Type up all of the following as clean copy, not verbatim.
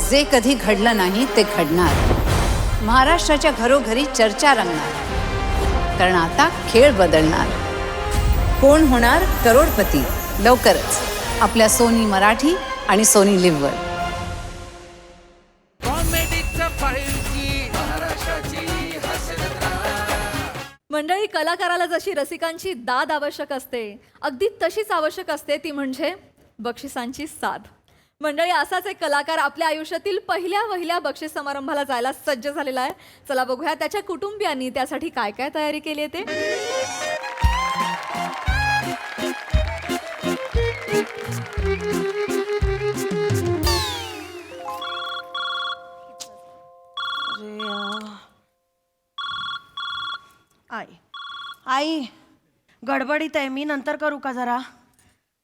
जे कधी घडलं नाही ते घडणार. महाराष्ट्राच्या घरोघरी चर्चा रंगणार. कारण आता खेळ बदलणार. कोण होणार करोडपती लवकरच आपल्या सोनी मराठी आणि सोनी लिव्हवर. मंडळी, कलाकाराला जशी रसिकांची दाद आवश्यक असते, अगदी तशीच आवश्यक असते ती म्हणजे बक्षिसांची साथ. मंडळी, असाच एक कलाकार आपल्या आयुष्यातील पहिल्या बक्षीस समारंभाला जायला सज्ज झालेला आहे. चला बघूया त्याच्या कुटुंबियांनी त्यासाठी काय काय तयारी केली आहे ते. आई गडबडीत आहे मी, नंतर करू का जरा?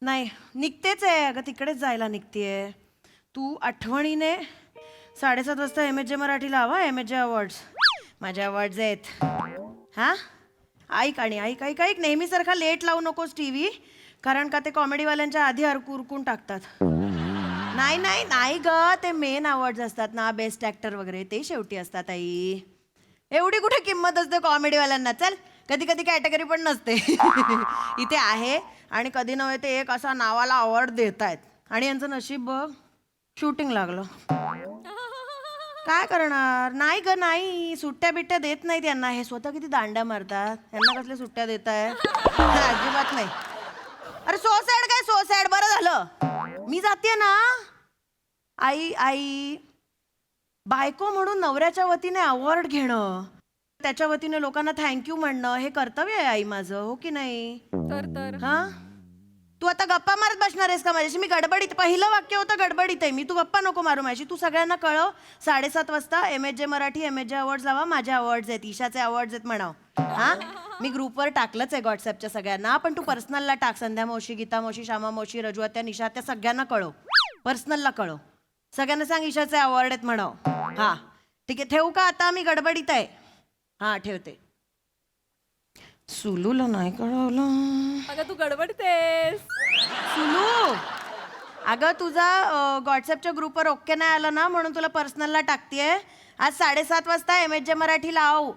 नाही निघतेच आहे अगं, तिकडेच जायला निघतेय. तू आठवणीने 7:30 वाजता MSJ मराठीला हवा. MSJ अवॉर्ड्स माझे अवॉर्ड्स आहेत. हां ऐक आणि ऐक नेहमीसारखा लेट लावू नकोस TV, कारण का ते कॉमेडीवाल्यांच्या आधी उरकून टाकतात. नाही ग, ते मेन अवॉर्ड्स असतात ना, बेस्ट ॲक्टर वगैरे, ते शेवटी असतात आई. एवढी कुठे किंमत असते कॉमेडीवाल्यांना? चल, कधी कधी कॅटेगरी पण नसते. इथे आहे आणि कधी नव्हे ते एक असा नावाला अवॉर्ड देत आहेत. आणि यांचं नशीब बघ, शूटिंग लागलं. काय करणार? नाही ग नाही, सुट्ट्या बिट्ट्या देत नाहीत यांना. हे स्वतः किती दांड्या मारतात, यांना कसल्या सुट्ट्या देत आहे? अजिबात नाही. अरे सोसॅड काय सोसॅड, बरं झालं मी जाते ना. आई बायको म्हणून नवऱ्याच्या वतीने अवॉर्ड घेणं, त्याच्या वतीने लोकांना थँक्यू म्हणणं, हे कर्तव्य आहे आई माझं, हो की नाही? तर हा, तू आता गप्पा मारत बसणार आहेस का माझ्याशी? मी गडबडीत, पहिलं वाक्य होतं गडबडीत आहे मी. तू गप्पा नको मारू माझी. तू सगळ्यांना कळव 7:30 वाजता MSJ मराठी MSJ अवॉर्ड्स लावा. माझे अवॉर्ड्स आहेत, ईशाचे अवॉर्ड्स आहेत म्हणाव. हा, मी ग्रुपवर टाकलंच आहे व्हॉट्सअपच्या सगळ्यांना, पण तू पर्सनलला टाक. संध्या मावशी, गीता मावशी, श्यामा मावशी, रजू आत्या, निशा त्या सगळ्यांना कळव. पर्सनलला कळव. सगळ्यांना सांग ईशाचे अवॉर्ड आहेत म्हणाव. हा ठीक आहे, ठेवू का आता? मी गडबडीत आहे. हा ठेवते. सुलूला नाही कळवलं. अगं तू गडबडतेस. सुलू, अगं तुझा व्हॉट्सअपच्या ग्रुपवर ओके नाही आलं ना, म्हणून तुला पर्सनलला टाकतेय. आज 7:30 वाजता MSJ मराठी लाव.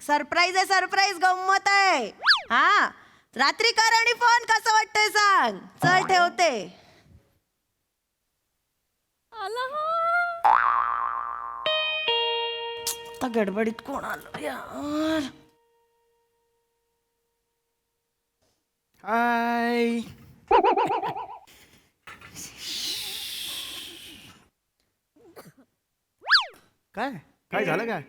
सरप्राईज आहे, सरप्राईज, गंमत आहे. हा, रात्री कर आणि फोन. कसं वाटतंय सांग. चल ठेवते. आता गडबडीत कोण आलं यार? हाय. काय काय झालं काय?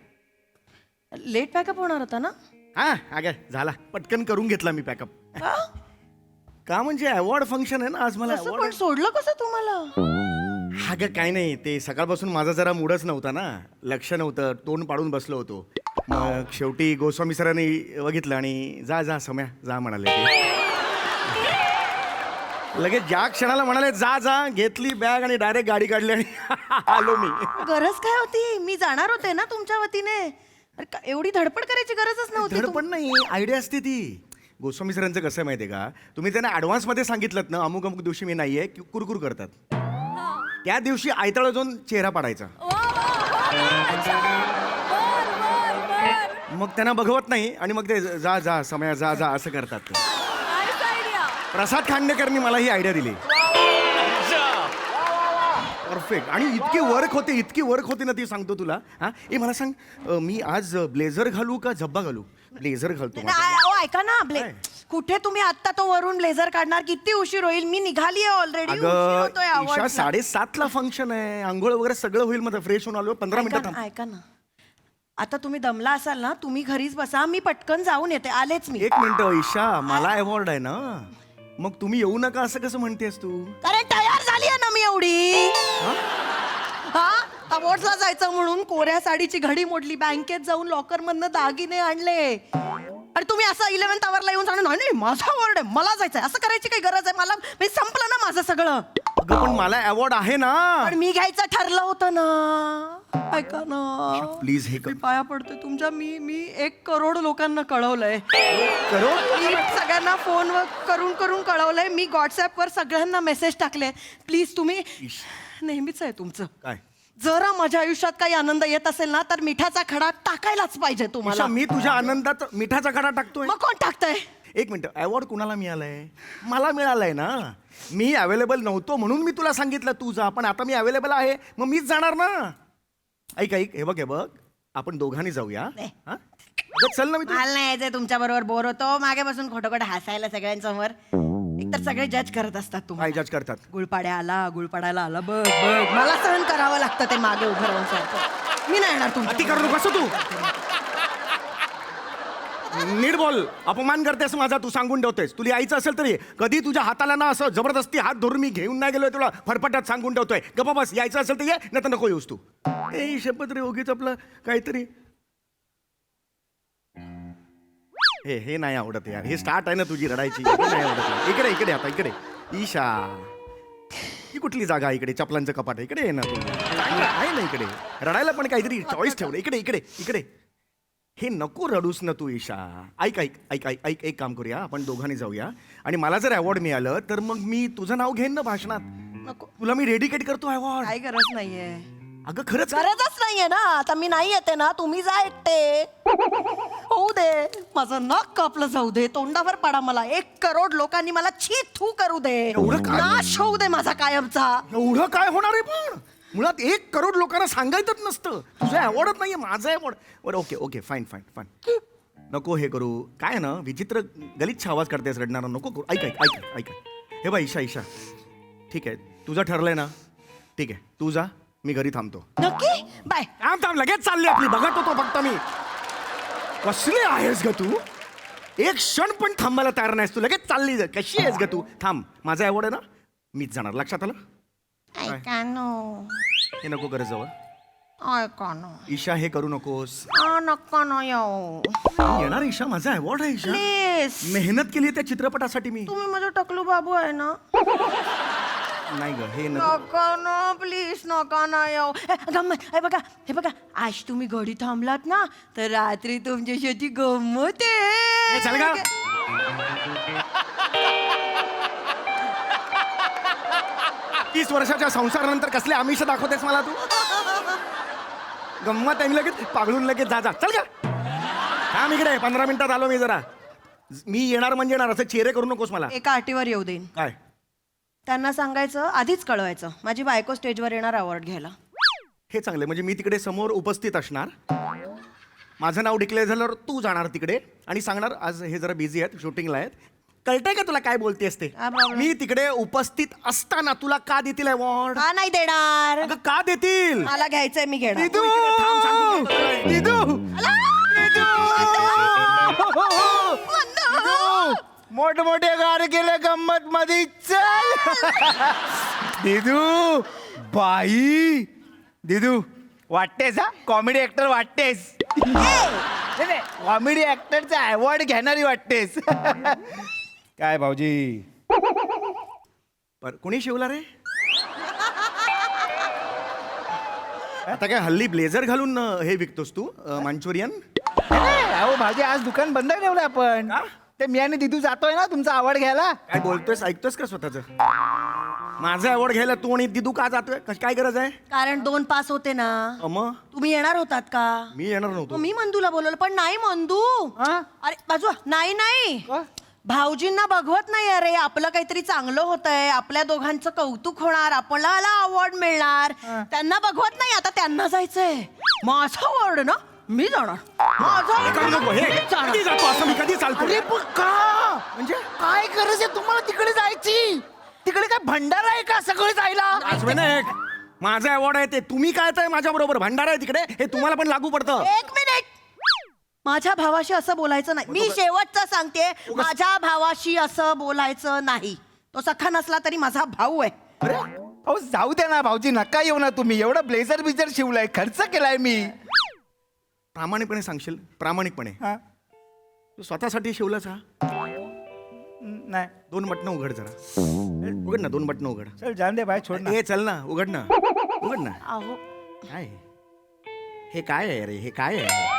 लेट पॅकअप होणार होता ना? हा अगं झाला, पटकन करून घेतला मी पॅकअप. का म्हणजे अवॉर्ड फंक्शन आहे ना आज. मला असं पण award- सोडलं कसं तुम्हाला? अगं काय नाही, ते सकाळपासून माझा जरा मूडच नव्हता ना, लक्ष नव्हतं, तोंड पाडून बसलो होतो. मग शेवटी गोस्वामी सरांनी बघितलं आणि जा सम्या जा म्हणाले. लगेच ज्या क्षणाला म्हणाले जा, घेतली बॅग आणि डायरेक्ट गाडी काढली आणि आलो मी. गरज काय होती? मी जाणार होते ना तुमच्या वतीने. अरे एवढी धडपड करायची गरजच नव्हती. धडपड नाही, आयडिया असते ती. गोस्वामी सरांचं कसं आहे माहिती आहे का, तुम्ही त्यांना ॲडव्हान्समध्ये सांगितलं ना, अमुक दिवशी मी नाही आहे, कुरकुर करतात. त्या दिवशी आयताळा जाऊन चेहरा पाडायचा. मग त्यांना बघवत नाही आणि मग ते जा समय जा असं करतात ते. प्रसाद खांडेकरनी मला ही आयडिया दिली. परफेक्ट. आणि इतकी वर्क होते ना ती, सांगतो तुला. हा, मला सांग, मी आज ब्लेझर घालू का झब्बा घालू? ब्लेझर घालतो. ऐका ना, कुठे तुम्ही आता तो वरून ब्लेझर काढणार? किती उशीर होईल? मी निघाली आहे ऑलरेडी. अगं ईशा, 7:30 फंक्शन आहे, आंघोळ वगैरे सगळं होईल. मग फ्रेश होऊन आलो, 15 मिनिटात. ऐका ना, आता तुम्ही दमला असाल ना, तुम्ही घरीच बसा, मी पटकन जाऊन येते. आलेच मी. 1 मिनिट ईशा, मला अवॉर्ड आहे ना, मग तुम्ही येऊ नका असं कसं म्हणतेस तू? अरे तयार झाली आहे ना मी एवढी. हा, अवॉर्ड्सला जायचं म्हणून कोऱ्या साडीची घडी मोडली, बँकेत जाऊन लॉकर मधनं दागिने आणले. अरे तुम्ही असं 11th आवरला येऊन सांगणार नाही माझा अवॉर्ड आहे, मला जायचंय, असं करायची काही गरज आहे? मला मी संपलं ना माझं सगळं. अगं पण मला अवॉर्ड आहे ना. पण मी घ्यायचं ठरलं होतं ना. ऐका ना प्लीज, हे मी पाया पडते तुमच्या. मी 1 करोड लोकांना कळवलंय. करोड? मी सगळ्यांना फोनवर करून कळवलंय. मी व्हॉट्सअपवर सगळ्यांना मेसेज टाकले. प्लीज तुम्ही, नेहमीच आहे तुमचं. काय जरा माझ्या आयुष्यात काही आनंद येत असेल ना तर मिठाचा खडा टाकायलाच पाहिजे तुम्हाला. ईशा, मी तुझ्या आनंदात मिठाचा खडा टाकतोय. मग कोण टाकतंय? एक मिनिट, अवॉर्ड कुणाला मिळालाय? मला मिळालाय ना. मी अवेलेबल नव्हतो म्हणून मी तुला सांगितलं तू जा, पण आता मी अवेलेबल आहे मग मीच जाणार ना. ऐक ऐक, हे बघ आपण दोघांनी जाऊया. हा? अगं, चल ना. मी मला नाही यायचंय तुमच्या बरोबर, बोर होतो. मागे बसून खोटं हसायला सगळ्यांसमोर. एकतर सगळे जज करत असतात काय तुम्हाला. जज करतात? गुळपाड्याला आला बघ बघ. मला सहन करावं लागतं ते मागे उभं राहून सारखं. मी नाही येणार अति तुमच्या करू नकोस तू. नीट बोल. अपमान करतेस माझा, तू सांगून ठेवतेस. तुला यायचं असेल तरी कधी तुझ्या हाताला ना असं जबरदस्ती हात धरून मी घेऊन नाही गेलोय तुला फरफटात सांगून ठेवतोय. गप्पा बस. यायचं असेल तर ये, नाही तर नको येऊस तू. ए शपथ रे, उगीच आपलं काहीतरी. हे नाही आवडत यार. हे स्टार्ट आहे ना तुझी रडायची. हे नाही आवडत. इकडे आता इकडे. ईशा, ही कुठली जागा इकडे? चपलांचं कपाट इकडे आहे ना तू. आहे ना इकडे. रडायला पण काहीतरी चॉईस ठेवलं. इकडे. हे नको रडूस ना तू ईशा. ऐक एक काम करूया, आपण दोघांनी जाऊया आणि मला जर अवॉर्ड मिळालं तर मग मी तुझं नाव घेईन ना भाषणात. नको. तुला मी डेडिकेट करतो अवॉर्ड. काही गरज नाहीये. अगं खरंच. गरजच नाहीये ना. आता मी नाही येते ना, तुम्ही जा एकटे. होऊ दे. माझं नाक कापलं जाऊ दे. तोंडावर पडा मला. 1 करोड लोकांनी मला छी थू करू दे. एवढं काय? नाश होऊ दे माझा कायमचा. एवढं काय होणार आहे? पण मुळात 1 करोड लोकांना सांगायचंच नसतं. तुझं अवॉर्डच नाहीये, माझं अवॉर्ड. बरं ओके फाईन. नको हे करू. काय ना, विचित्र गलिच्छ आवाज करतेस रडणारा. नको करू. ऐक. हे बा ईशा, ठीक आहे, तुझं ठरलंय ना. ठीक आहे, तू जा, मी घरी थांबतो. नक्की? बाय. थांब लगेच चालली आपली. बघत होतो फक्त मी. कसली आहेस ग तू? एक क्षण पण थांबायला तयार नाहीस तू. लगेच चालली. कशी आहेस ग तू? थांब, माझा अवॉर्ड आहे ना, मीच जाणार. लक्षात आलं? ऐका नो. हे नको करत जवळ. ऐका नो. ईशा, हे करू नकोस. नका ना येऊ. मी येणार ईशा. माझा अवॉर्ड आहे ईशा. प्लीज. मेहनत केली त्या चित्रपटासाठी मी. तुम्ही माझं टकलू बाबू आहे ना. नाही ग, हे नको. नका ना प्लीज. नका ना येऊ. गंमत. हे बघा आज तुम्ही घडी थांबलात ना तर रात्री तुमच्याशी गंमत ए, चल ग. आहे. 30 वर्षाच्या संसारानंतर कसले आमिष दाखवतेस मला तू? गंमत आहे. लगेच पागळून लगेच जा. चल का. थांब इकडे. 15 मिनिटात आलो मी. जरा मी येणार म्हणजे येणार. असं चेहरे करू नकोस मला. एका अटीवर येऊ देईन. काय? त्यांना सांगायचं, आधीच कळवायचं, माझी बायको स्टेजवर येणार अवॉर्ड घ्यायला. हे चांगले. म्हणजे मी तिकडे समोर उपस्थित असणार. माझं नाव डिक्लेअर झाल्यावर तू जाणार तिकडे आणि सांगणार आज हे जरा बिझी आहेत, शूटिंगला आहेत. कळतंय का तुला काय बोलतेस ते? हा, problem. मी तिकडे उपस्थित असताना तुला का देतील अवॉर्ड? का नाही देणार? अगं का देतील? मला घ्यायचंय, मी घेणार. तू इकडे थांब, सांगून ठेवतोय. मोठमोठे गार गेले गंमत मध्ये. चल दिदू. बाई दिदू, वाटतेस हा कॉमेडी ऍक्टर वाटतेस. कॉमेडी ऍक्टरचा अवॉर्ड घेणारी वाटतेस. काय भाऊजी? कोणी शिवला रे? आता काय हल्ली ब्लेझर घालून हे विकतोस तू मांचुरियन? अहो भाऊजी, आज दुकान बंद ठेवलं आपण. का? ते मी आणि दिदू जातोय ना तुमचा अवॉर्ड घ्यायला. काय बोलतोयस? ऐकतोस का स्वतःच? माझं अवॉर्ड घ्यायला तू आणि दिदू का जातोय? काय गरज आहे? कारण 2 पास होते ना. मग तुम्ही येणार होतात का? मी येणार नव्हतो. मी मंदूला बोलवलं पण नाही मंदू. हा? अरे बाजू. नाही का? भाऊजींना बघवत नाही. अरे आपलं काहीतरी चांगलं होतंय, आपल्या दोघांचं कौतुक होणार, आपल्याला अवॉर्ड मिळणार. त्यांना बघवत नाही. आता त्यांना जायचंय. माझा अवॉर्ड ना, मी जाणार. हे करू नको. हे मीच जाणार. कधी जातो असं? मी कधी चालतो? अरे पण का? म्हणजे काय गरज आहे तुम्हाला तिकडे जायची? तिकडे काय भंडारा आहे का सगळं जायला? एक माझा अवॉर्ड आहे ते तुम्ही काय तर माझ्या बरोबर भंडारा आहे तिकडे. हे तुम्हाला पण लागू पडतं. 1 मिनिट. माझ्या भावाशी असं बोलायचं नाही. मी शेवटचं सांगते, माझ्या भावाशी असं बोलायचं नाही. तो सखा नसला तरी माझा भाऊ आहे. अरे अहो जाऊ द्या ना भाऊजी, नका येऊ ना तुम्ही. एवढं ब्लेझर बिझर शिवलाय, खर्च केलाय मी. प्रामाणिकपणे सांगशील? प्रामाणिकपणे हा? तू स्वतःसाठी शिवलास हा? नाही 2 बटणं उघड जरा. उघड ना, 2 बटणं उघड. चल जान दे बाय, छोड ना. हे चल ना, उघड ना. उघड ना. अहो काय हे? काय आहे रे? हे काय आहे?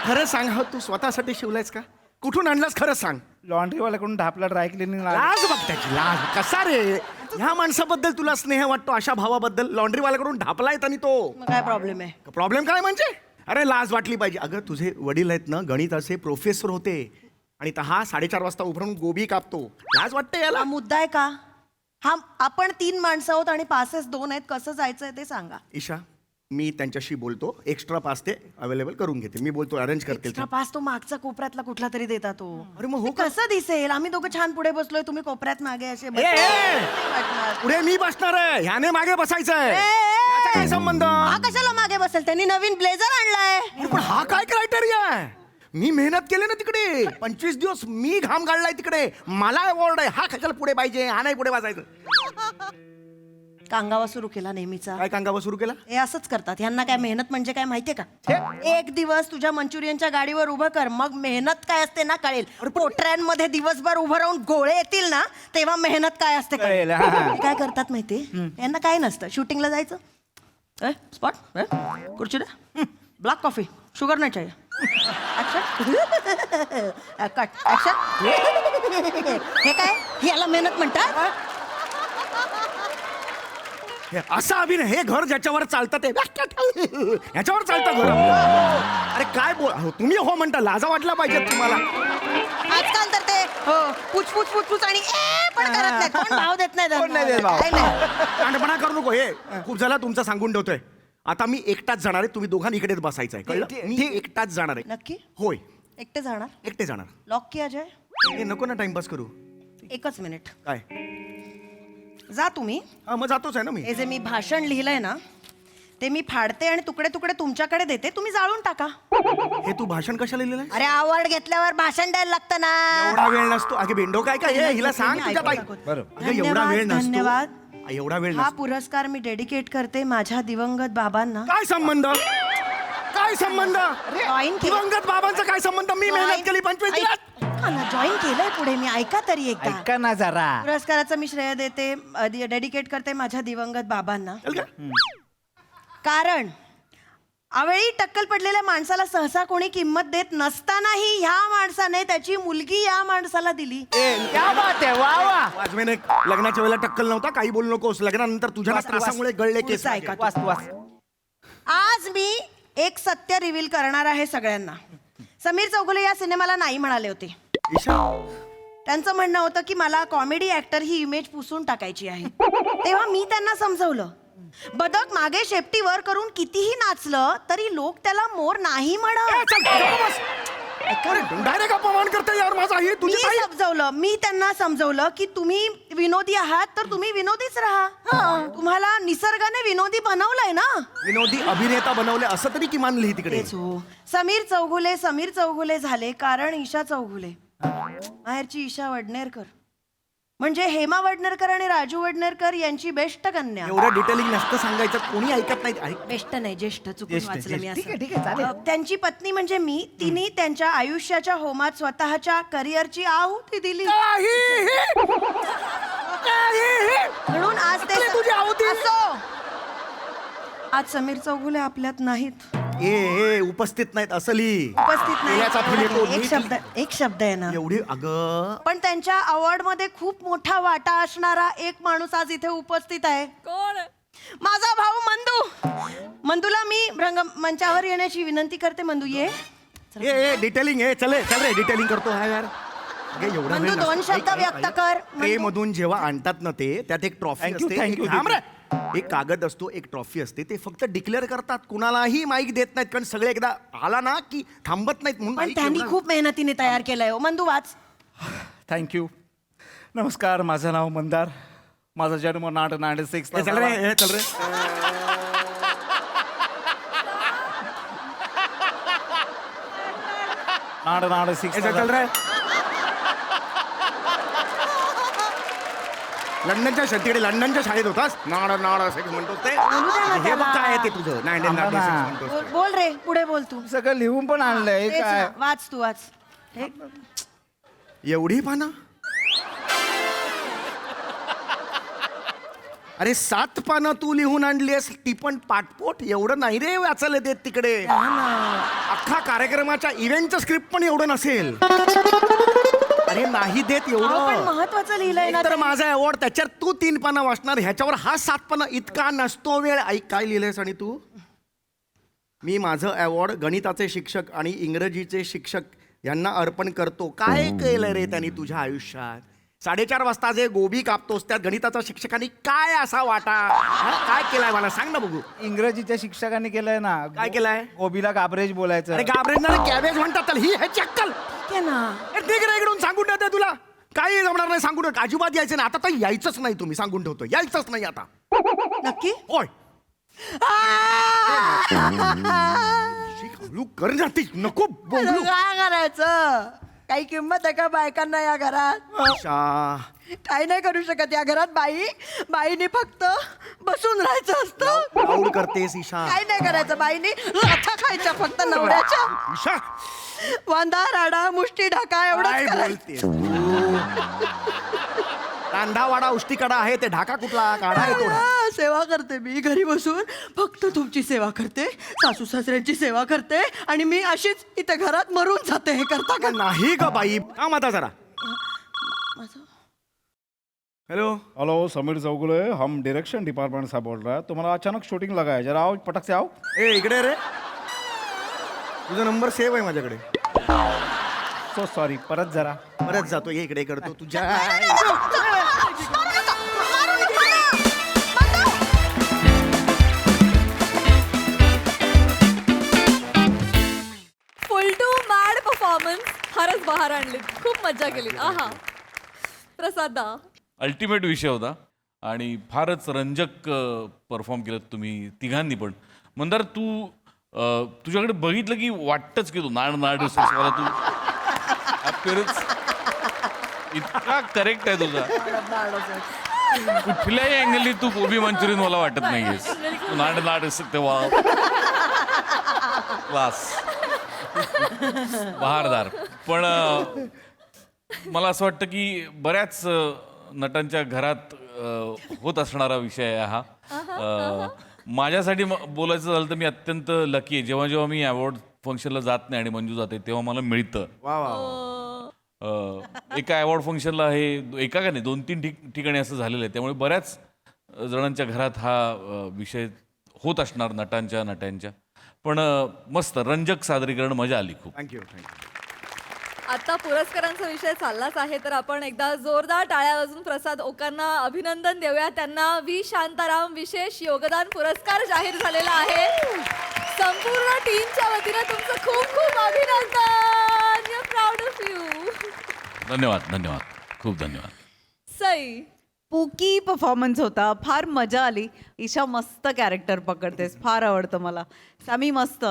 खरं सांग. हा तू स्वतःसाठी शिवलायस का? कुठून आणलास? खरं सांग. लॉन्ड्रीवाल्याकडून ढापला ड्राय क्लिनिंग. लाज बघ त्याची लाज. कसा रे? ह्या माणसाबद्दल तुला स्नेह वाटतो, अशा भावाबद्दल लॉन्ड्रीवाल्याकडून ढापलाय आणि तो मग काय प्रॉब्लेम आहे? प्रॉब्लेम काय म्हणजे? अरे लाज वाटली पाहिजे. अगं तुझे वडील आहेत ना गणिताचे प्रोफेसर होते आणि हा 4:30 वाजता उभरून गोबी कापतो. लाज वाटते याला? हा मुद्दा आहे का? हा, आपण 3 माणसं आहोत आणि पासेस 2 आहेत, कसं जायचंय ते सांगा. ईशा मी त्यांच्याशी बोलतो, एक्स्ट्रा पास ते अवेलेबल करून घेते. मी बोलतो अरेंज करतील ते. एक्स्ट्रा पास तो मागचा कोपऱ्यातला कुठला तरी देता तो. अरे मग हो ते कसं दिसेल? आम्ही दोघं छान पुढे बसलोय, तुम्ही कोपऱ्यात मागे असे ए, वाटणार. पुढे मी बसणार आहे, ह्याने मागे बसायचंय. ए, याचा काय संबंध? हा कशाला मागे बसेल? त्यांनी नवीन ब्लेझर आणलाय. अरे पण हा काय क्रायटेरिया आहे? मी मेहनत केली ना तिकडे, 25 दिवस मी घाम गाळलाय तिकडे, मला अवॉर्ड आहे. हा कशाला पुढे पाहिजे? हा नाही पुढे वाजायचं. कांगावा सुरू केला नेहमीचा. काय कांगावा सुरू केला? हे असंच करतात. ह्यांना काय मेहनत म्हणजे काय माहितीये का? एक दिवस तुझ्या मंचुरियनच्या गाडीवर उभं कर, मग मेहनत काय असते ना कळेल. पोटऱ्यांमध्ये दिवसभर उभं राहून गोळे येतील ना, तेव्हा मेहनत काय असते कळेल. कळेल, हा. हे काय करतात माहितीये? यांना काय नसतं. शूटिंगला जायचं, स्पॉट खुर्ची द्या, ब्लॅक कॉफी, शुगर नाही चाहिए, कट ऍक्शन. हे काय? याला मेहनत म्हणतात? हे असा अभिनय, हे घर ज्याच्यावर चालतं ते ह्याच्यावर चालतं घर. अरे काय बोल, तुम्ही हो म्हणता, लाजा वाटला पाहिजे तुम्हाला. आजकाल तर ते हो पुचपुच पुचपुच आणि ए पण करत नाही. कोण भाव देत नाही कोण नाही देत त्यांना. भाव. काय नाही. कांडपणा करू नको. हे खूप झाला तुमचं, सांगून ठेवतोय. आता मी एकटाच जाणार आहे, तुम्ही दोघांनी इकडेच बसायचं आहे, कळलं? ठीक- मी एकटाच जाणार आहे. नक्की होय, एकटे जाणार? एकटे जाणार. लॉक की अजय? हे नको ना टाइमपास करू. एकच मिनिट, काय? जा तुम्ही. हा मग जातोच आहे ना मी. हे जे मी भाषण लिहिलंय ना, ते मी फाडते आणि तुकडे तुकडे तुमच्याकडे देते, तुम्ही जाळून टाका. हे तू भाषण कशाला लिहिलेलं आहे? अरे अवॉर्ड घेतल्यावर भाषण द्यायला लागतं ना. एवढा वेळ नसतो. अगे बेंडो काय काय हे, हिला सांग तुम्ही तुझ्या ऐकू बाई. नका. बरोबर. अगं एवढा वेळ नसतो. धन्यवाद. एवढा वेळ हा नसतो. पुरस्कार मी डेडिकेट करते माझ्या दिवंगत बाबांना. काय संबंध? काय संबंध? जॉईन दिवंगत बाबांचा काय संबंध? मी मेहनत केली 25 दिवस. जॉईन केलंय पुढे मी, ऐका तरी एकदा. ऐका ना जरा. पुरस्काराचं मी श्रेय देते, डेडिकेट करते माझ्या दिवंगत बाबांना. चल का? कारण अवेळी टक्कल पडलेल्या माणसाला सहसा कोणी किंमत देत नसतानाही ह्या माणसाने त्याची मुलगी या माणसाला दिली. क्या बात आहे, वा वा. वाजवेने लग्नाच्या वेळेला टक्कल नव्हता, काही बोलू नकोस. लग्नानंतर तुझ्या वाच, वाच. त्रासामुळे गळले केस. पुढचं ऐका. वाच तू, वाच. आज मी एक सत्य रिव्हील करणार आहे सगळ्यांना. समीर चौगुले या सिनेमाला नाही म्हणाले होते. ईशा, त्यांचं म्हणणं होतं की मला कॉमेडी ऍक्टर ही इमेज पुसून टाकायची आहे. तेव्हा मी त्यांना समजवलं, बदक मागे शेपटी वर करून कितीही नाचलं तरी लोक त्याला मोर नाही म्हणत. डायरेक्ट अपमान करते यार माझा. हे तुझी ताई. मी त्यांना समजवलं की तुम्ही विनोदी आहात तर तुम्ही विनोदीच राहा. तुम्हाला निसर्गाने विनोदी बनवलंय ना. विनोदी अभिनेता बनवले असं तरी किमान लिही तिकडे. तेच हो. समीर चौगुले झाले कारण ईशा चौगुले. माहेरची ईशा वडनेरकर म्हणजे हेमा वडनेरकर आणि राजू वडनेरकर यांची बेस्ट कन्या. एवढं डिटेलिंग नसतं सांगायचं, कोणी ऐकत नाही. ऐक. बेस्ट नाही, ज्येष्ठ चुकून ज्येष्ठ, वाचलं मी ज्येष्ठ. असं. ठीक आहे, चालेल. त्यांची पत्नी म्हणजे मी. तिने त्यांच्या आयुष्याच्या होमात स्वतःच्या करिअरची आहुती दिली. म्हणून आज ते तुझी आहुती. असो. आज समीर चौगुले आपल्यात नाहीत, ए उपस्थित नाहीत असली. उपस्थित तेलाचा फील येतो. नाही. एक शब्द आहे ना. एवढी अगं पण त्यांच्या अवॉर्ड मध्ये खूप मोठा वाटा असणारा एक माणूस आज इथे उपस्थित आहे. कोण? माझा भाऊ मंदू. मंदूला मी रंगमंचावर येण्याची विनंती करते. मंदू ये. ए डिटेलिंग चल रे डिटेलिंग करतो हा यार. अगं, एवढा वेळ मंदू, नसतो. 2 शब्द ऐक, व्यक्त ऐक. कर. ट्रे मधून जेव्हा आणतात ना ते, त्यात एक ट्रॉफी Thank you, असते. thank you, एक- थांब रे. एक कागद असतो, एक ट्रॉफी असते. ते फक्त डिक्लेअर करतात, कुणालाही माईक देत नाहीत, कारण सगळे एकदा आला ना की थांबत नाहीत म्हणून. पण ऐक, त्यांनी एवढा- खूप मेहनतीने तयार केलंय. हो मंदू, वाच. थँक्यू. नमस्कार, माझं नाव मंदार. माझा जन्म 1996 ए, चल रे ए, चल रे. ए, चल रे. लंडनच्या शाळेत होतास. नाडा सेक्स म्हणतोस ते. बोलू द्या ना हे बघ त्याला. काय आहे ते तुझं. 1996 म्हणतोस. बोल रे, पुढे बोल तू. सगळं लिहून पण आणलंय तेच काय. ना, वाच तू, वाच. हे एवढी पानं? अरे 7 पानं तू लिहून आणलीस, ती पण पाठपोट. एवढं नाही रे वाचायला देत तिकडे. अख्खा कार्यक्रमाच्या इव्हेंटचं स्क्रिप्ट पण एवढं नसेल. अरे नाही देत पण एवढं. महत्वाचं लिहिलंय ना तर ते. माझा अवॉर्ड त्याच्यावर तू 3 पानं वाचणार, ह्याच्यावर हा 7 पानं. इतका नसतो वेळ. ऐक काय लिहिलंयस. आणि तू, मी माझं अवॉर्ड गणिताचे शिक्षक आणि इंग्रजीचे शिक्षक यांना अर्पण करतो. काय केलं रे त्यांनी तुझ्या आयुष्यात? 4:30 वाजता जे गोबी कापतोस त्यात गणिताच्या शिक्षकांनी काय असा वाटा? हा, काय केलाय मला सांग ना बघू. इंग्रजीच्या शिक्षकांनी केलंय ना. काय केलंय? गोबीला गाबरेज बोलायचं. अरे घाबरेजणार कॅबेज म्हणतात त्याला. ही ह्याची अक्कल. ठीक आहे ना. अरे ठीक रे, इकडून सांगून ठेवतोय तुला. काही जमणार नाही सांगून ठेव. अजिबात यायचं नाही आता. तर यायचंच नाही. तुम्ही सांगून ठेवतो यायचंच नाही आता. नक्की होय. हळू कर ना ती. नको बोलू. काय करायचं? काही किंमत आहे का बायकांना या घरात? शा. काही नाही करू शकत या घरात. बाईनी फक्त बसून राहायचं असतं. प्राऊड करतेस ईशा. काही नाही करायचं. बाईनी लाथा खायच्या फक्त नवऱ्याच्या. ईशा वांदा राडा मुष्टी ढाका काय एवढंच करायचं. बोलतेस तू? कांदा वाडा उष्टी कडा आहे ते. ढाका कुठला काढा येतो. सेवा करते मी घरी बसून. फक्त तुमची सेवा करते, सासू सासऱ्यांची सेवा करते आणि मी अशीच इथे घरात मरून जाते. हे करता का? नाही ग बाई. काम आता जरा. हेलो. हेलो समीर चौगुले, हम डायरेक्शन डिपार्टमेंट से बोल रहे हैं. तुम्हारा अचानक शूटिंग लगा है, जरा आओ पटक से आओ. ए इकडे रे. तुझा नंबर सेव्ह आहे माझ्याकडे. So sorry. परत जरा. परत जातो. ये इकडे करतो तुझ्या. Full to mad performance. फारच बहार आणली. खूप मजा केली. आहा. प्रसादा. अल्टिमेट विषय होता आणि फारच रंजक परफॉर्म केलं तुम्ही तिघांनी पण. मंदार तू तुझ्याकडे बघितलं की वाटतच की तू नाड दिसतोस. तू appearance इतका करेक्ट आहे तुझा. कुठल्याही अँगलनी तू गोबी मंचुरियन मला वाटत नाहीयेस. तू नाड तेव्हा क्लास बहारदार. पण मला असं वाटतं की बऱ्याच नटांच्या घरात होत असणारा विषय आहे हा. माझ्यासाठी बोलायचं झालं तर मी अत्यंत लकी आहे. जेव्हा जेव्हा मी अवॉर्ड फंक्शनला जात नाही आणि मंजू जाते तेव्हा मला मिळतं. वा वा. एका अवॉर्ड फंक्शनला हे एका का नाही 2-3 ठिकाणी असं झालेलं आहे. त्यामुळे बऱ्याच जणांच्या घरात हा विषय होत असणार नटांच्या. पण मस्त रंजक सादरीकरण. मजा आली खूप. थँक्यू. आता पुरस्कारांचा विषय चाललाच आहे तर आपण एकदा जोरदार टाळ्या वाजून प्रसाद ओकांना अभिनंदन देऊया. त्यांना व्ही शांताराम विशेष योगदान पुरस्कार जाहीर झालेला आहे. संपूर्ण टीमच्या वतीने तुमचं खूप खूप अभिनंदन. We are proud of you. धन्यवाद. खूप धन्यवाद. सई. स्पूकी परफॉर्मन्स होता. फार मजा आली. ईशा मस्त कॅरेक्टर पकडतेस. फार आवडतं मला. सामी मस्त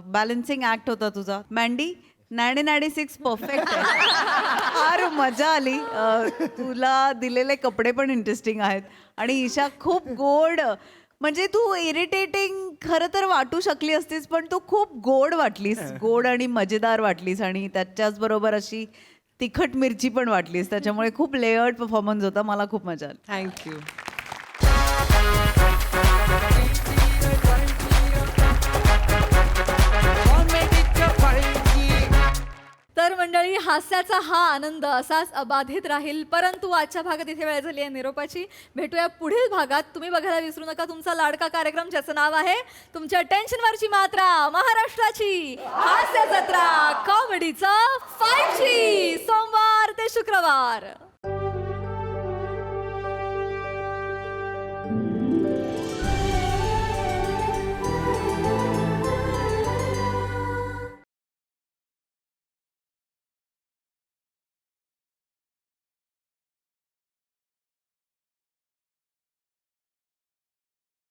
बॅलन्सिंग ॲक्ट होता तुझा. मँडी 96 परफेक्ट आहे. फार मजा आली. तुला दिलेले कपडे पण इंटरेस्टिंग आहेत. आणि ईशा खूप गोड. म्हणजे तू इरिटेटिंग खरं तर वाटू शकली असतीस पण तू खूप गोड वाटलीस. गोड आणि मजेदार वाटलीस आणि त्याच्याच बरोबर अशी तिखट मिरची पण वाटलीस. त्याच्यामुळे खूप लेयर्ड परफॉर्मन्स होता. मला खूप मजा आली. थँक्यू. तर मंडळी हास्याचा हा आनंद असाच अबाधित राहील. परंतु आजच्या भागात इथे वेळ झाली आहे निरोपाची. भेटूया पुढील भागात. तुम्ही बघायला विसरू नका तुमचा लाडका कार्यक्रम ज्याचं नाव आहे तुमच्या टेन्शनवरची मात्रा, महाराष्ट्राची हास्य जत्रा, कॉमेडीचा 5G. सोमवार ते शुक्रवार.